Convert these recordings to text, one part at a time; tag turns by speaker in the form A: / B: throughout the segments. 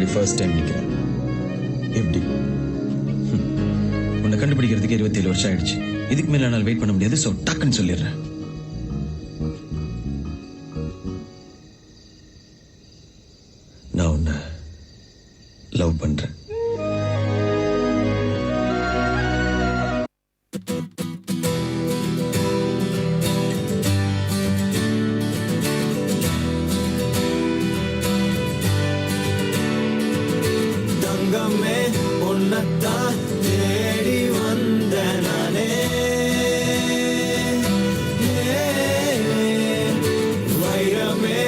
A: மாதிரி first time நிக்கிறேன். எப்படி உன்னை கண்டுபிடிக்கிறதுக்கு 27 வருஷம் ஆயிடுச்சு. இதுக்கு மேல என்னால் வெயிட் பண்ண முடியாது. ஸோ டக்குன்னு சொல்லிடுறேன். நான் உன்னை லவ் பண்றேன்.
B: தங்கமே உன்னத்தான் தேடி வந்த நானே, வைரமே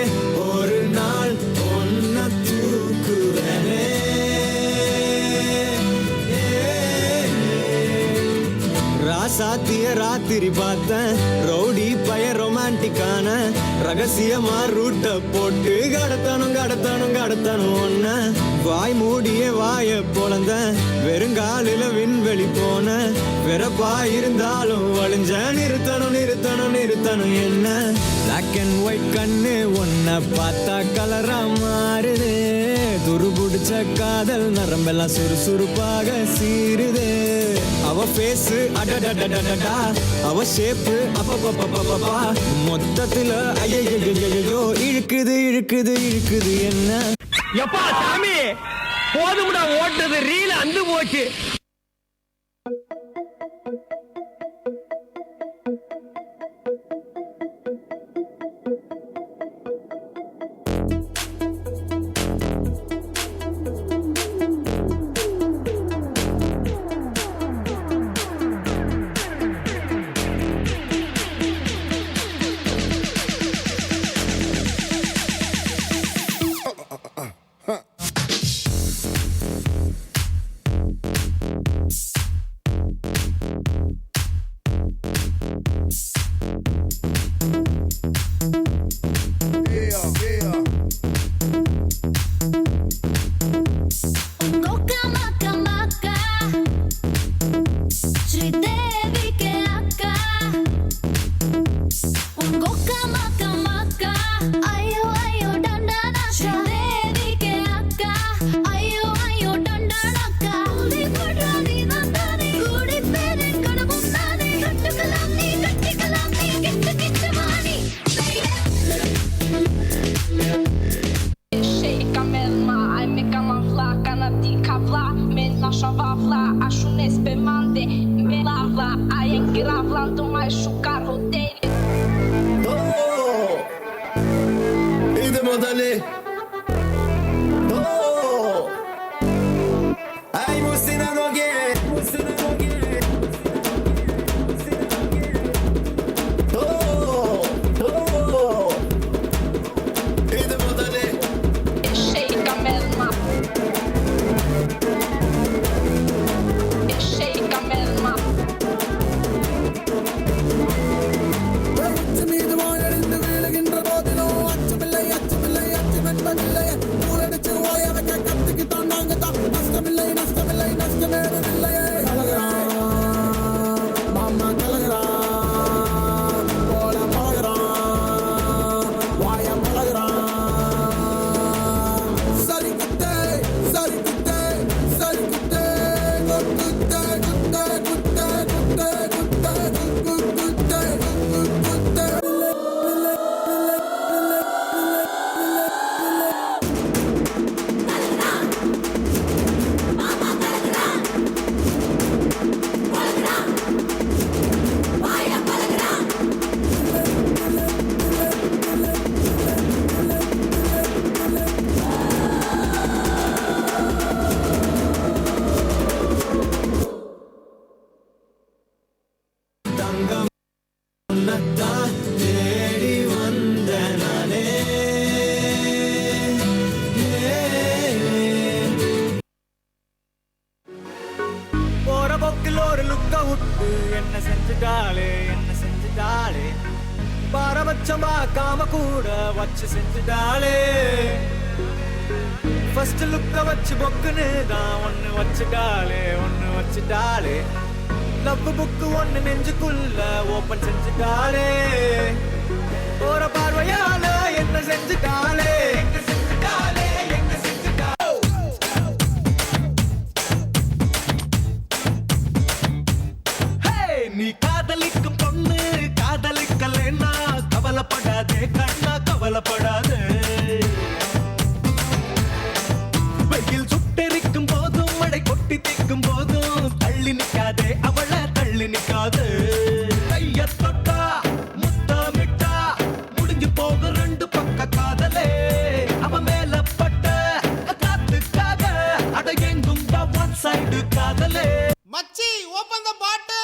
B: ஒரு நாள் ஒன்ன தூக்குவனே. ராசாத்திய ராத்திரி பார்த்தேன், ரவுடி பய ரொமான்டிக்கான ரகசியமா ரூட்ட போட்டு கடத்தணும் கடத்தணும் கடத்தணும் ஒன்ன. வாய் மூடிய வாய பொழந்த வெறுங்காலில விண்வெளி போன வெறப்பா இருந்தாலும் வழிஞ்ச நிறுத்தணும் நிறுத்தணும் நிறுத்தணும் என்ன. பிளாக் அண்ட் ஒயிட் கண்ணு ஒன்ன பார்த்தா கலரா மாறுது, துருபுடிச்ச காதல் நரம்பெல்லாம் சுறுசுறுப்பாக சீருது. அவ பேசு அடடடடடடா, அவ ஷேப்பு அப்பப்பப்பப்பப்பா, மொத்தத்துல ஐயோ இழுக்குது இழுக்குது இழுக்குது என்ன.
C: எப்பா சாமி போதும்டா ஓட்டுறது, ரீல் அந்து போச்சு.
B: இது முதலே என்ன செஞ்சுட்டாளே என்ன செஞ்சுட்டாளே, பாரபட்சம் பார்க்காம கூட வச்சு செஞ்சுட்டாளே. ஃபர்ஸ்ட் லுக்க வச்சு பொக்குன்னு தான் ஒன்னு வச்சுட்டாளே ஒன்னு வச்சுட்டாளே. லவ் புக்கு ஒன்னு நெஞ்சுக்குள்ள ஓபன் செஞ்சுட்டாளே. போற பார்வையால என்ன செஞ்சுட்டாளே என்ன செஞ்சுட்டாளே என்ன செஞ்சுட்டாளே. நிக்காதே கண்ணா கவலைப்படாதே வெயில் சுட்டெரிக்கும் போதும் மழை கொட்டி தீக்கும் போதும் தள்ளி நிக்காதே அவளை தள்ளி நிக்காதே கைய தொட்டா முத்தமிட்டா முடிஞ்சு போக ரெண்டு பக்க காதலே அவ மேல பட்ட காத்துக்காக அட எங்கும் ஒன் சைடு காதலே
D: மச்சி ஓபன் த பாட்டில்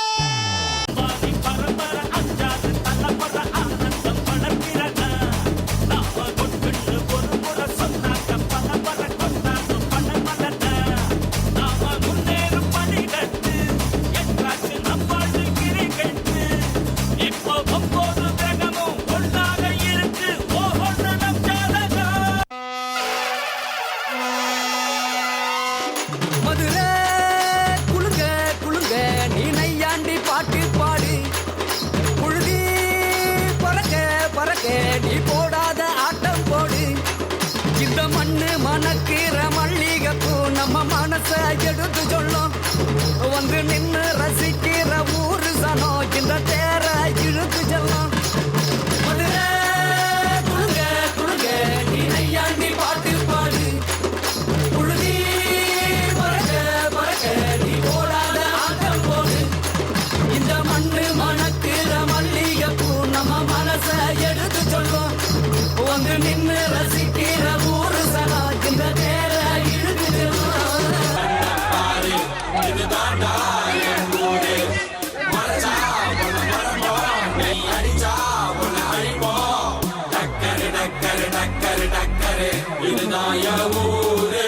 E: நீ போடாத ஆட்டம் போடு இந்த மண்ணு மணக்கிற மல்லிகைப்பூ நம்ம மனச எடுத்து சொல்லும் வந்து நின்னு ரசிக்கிற ஊரு சனம் இந்த தேர இழுத்து செல்லும் மதுரை குழுங்க குழுங்க நீ நையாண்டி பாட்டு பாடு குழுதி பறக்க பறக்க நீ போடாத ஆட்டம் போடு இந்த மண்ணு மணக்கிற மல்லிகைப்பூ நம்ம மனச எடுத்து சொல்லும் வந்து நின்னு ரசிக்கிற ஊரு சனா இந்த நேர இழுத்து இதுதான் ஊரு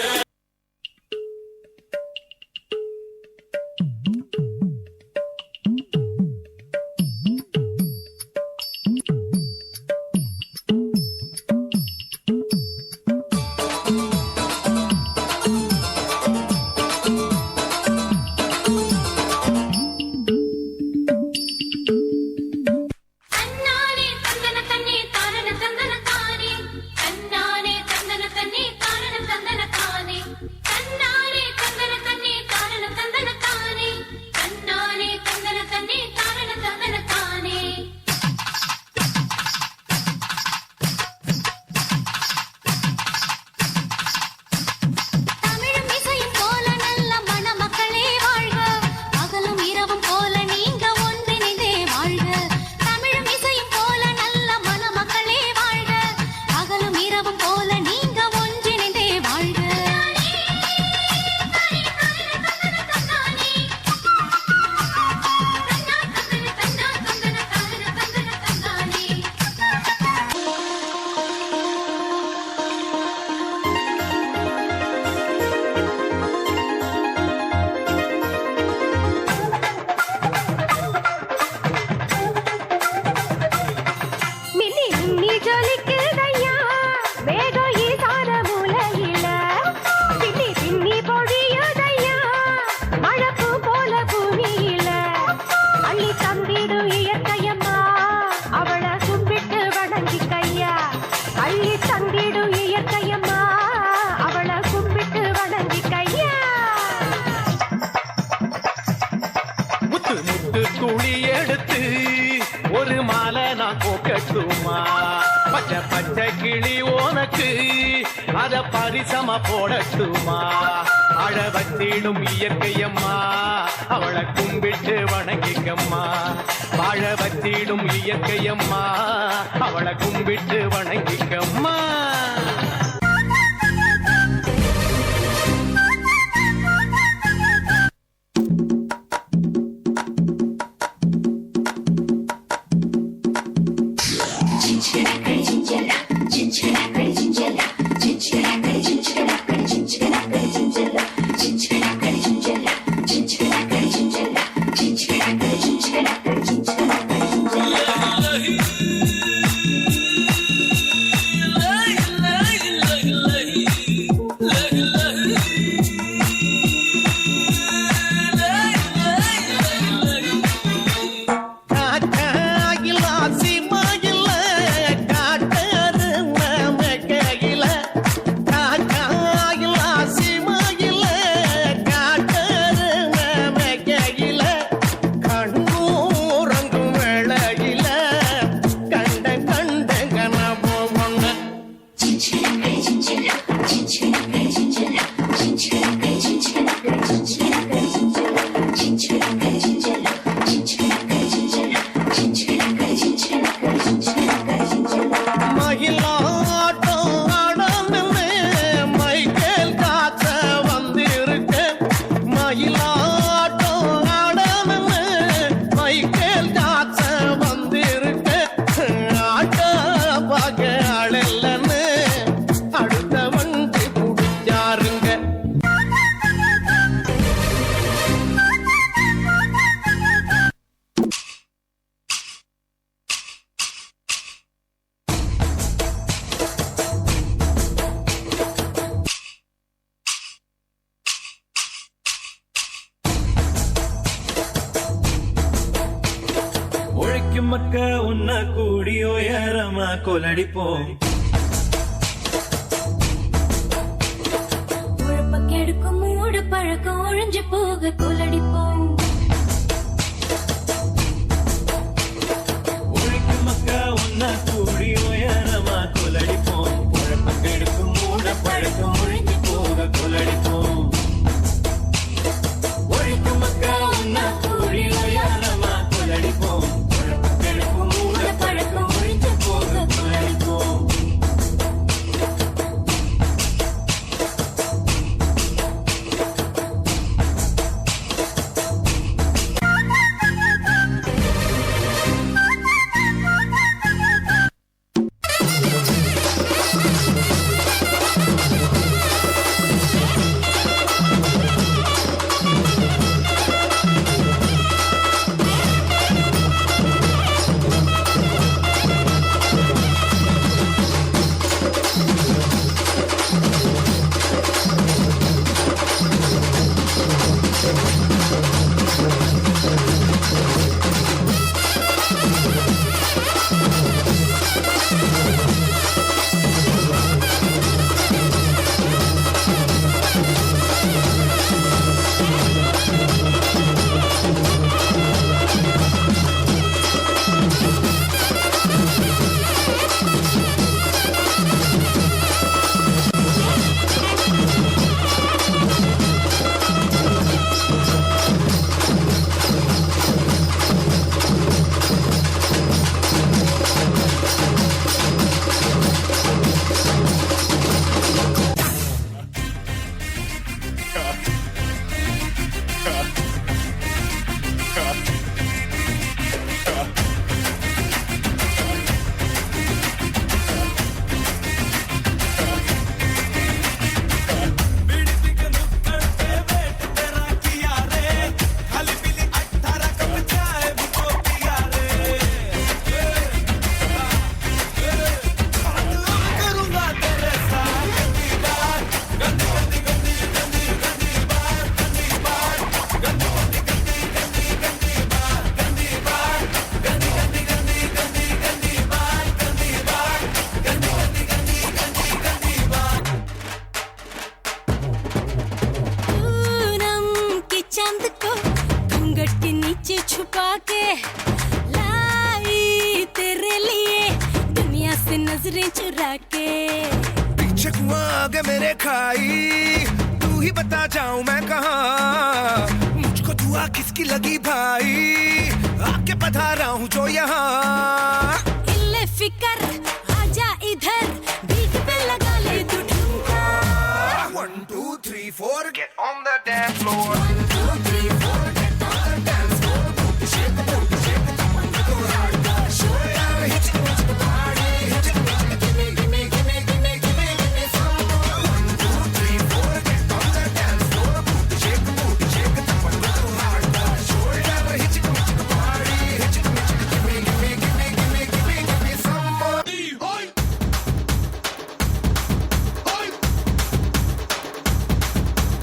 B: துளி எடுத்து ஒரு மாலை நான் கோக்கட்டுமா பச்சை பச்சை கிளி உனக்கு அத பரிசமா போடட்டுமா அழ வச்சிடும் இயற்கையம்மா அவளை கும்பிட்டு வணங்கிக்கம்மா வாழ வச்சிடும் இயற்கையம்மா அவளை கும்பிட்டு வணங்கிக்கம்மா
F: உன்ன கூடி உயரமா கொலடிப்போம்
G: கெடுக்கும் மூடு பழக்கம் ஒழிஞ்சு போக கொலடிப்போம்
F: உழைக்கும் மக்கா உன்ன கூடி உயரமா கொலடிப்போம் உழைப்பம் கெடுக்கும் மூட பழக்கம் ஒழிஞ்சு போக கொலடிப்போம் உழைக்கும் மக்கா உன்ன கூடி உயரமா கொலடிப்போம் உழைப்பம் கெடுக்கும் மூட பழக்கம் ஒழிஞ்சு போக கொலடிப்போம்
G: छुपा के लाई तेरे लिए दुनिया से नजरें चुरा के
H: पीछे कुआं आगे मेरे खाई तू ही बता जाऊं मैं कहाँ मुझको दुआ किसकी लगी भाई आके पधारा हूँ जो यहाँ
G: इल्ले फिकर आजा इधर बीट पे लगा ले तू ठुमका
H: 1 2 3 4 get on the dance floor
G: 1 2 3 4 get on the dance floor shake the booty shake the top and go hard go shoot down hit the party hit it give me give me give me give me give me give me some more
H: 1 2 3 4 get on the dance floor shake the top and go hard go shoot down hit the party hit it give me give me give me give me give me give me some more hoy hoy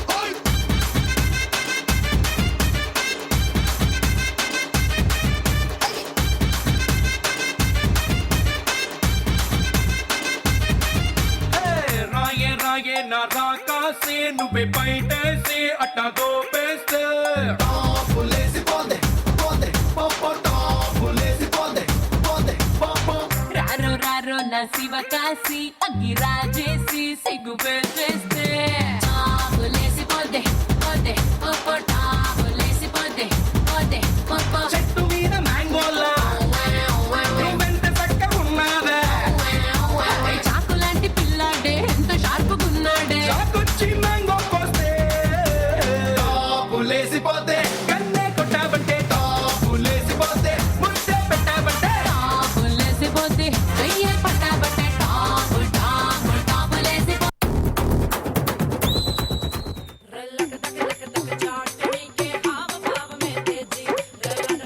H: hoy
B: రాయే రాయే నా రాకాసే నువ్వే బయటేసే అట్టా దోపేస్తే టాపులేసి పోందే పోందే పాపా టాపులేసి పోందే పోందే పాపా
G: రారో రారో నా శివ కాశీ అగ్గి రాజేసి సిగ్గు పెట్టేస్తే టాపులేసి పోతే పోతే పోపో టాపులేసి పోతే పోతే పోపో
B: చెట్టు మీద మ్యాంగోలా నువ్వెంత చక్కగా ఉన్నావే
G: చాకు లాంటి పిల్లాడే ఎంత షార్పుగున్నాడే
B: చాకొచ్చి మ్యాంగో కోస్తే టాపులేసి పోతే కన్నే కొట్టావంటే టాపులేసి పోతే ముద్దే పెట్టావంటే
G: టాపులేసి పోతే అయ్యే పట్టాబట్టే టాపు టాపు టాపులేసి రల్లక తక తక తక చాటని కే హావ భావ మే తేజీ రల్లన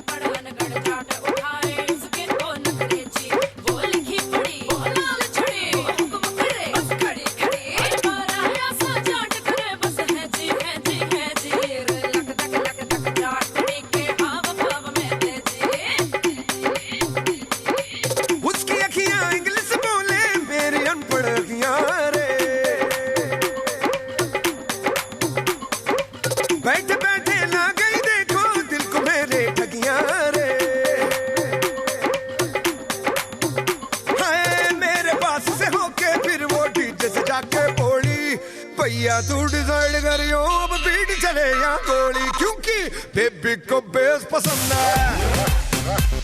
H: भैया तू डिसाइड करियो अब बीट चले या गोली क्योंकि बेबी को बेस पसंद है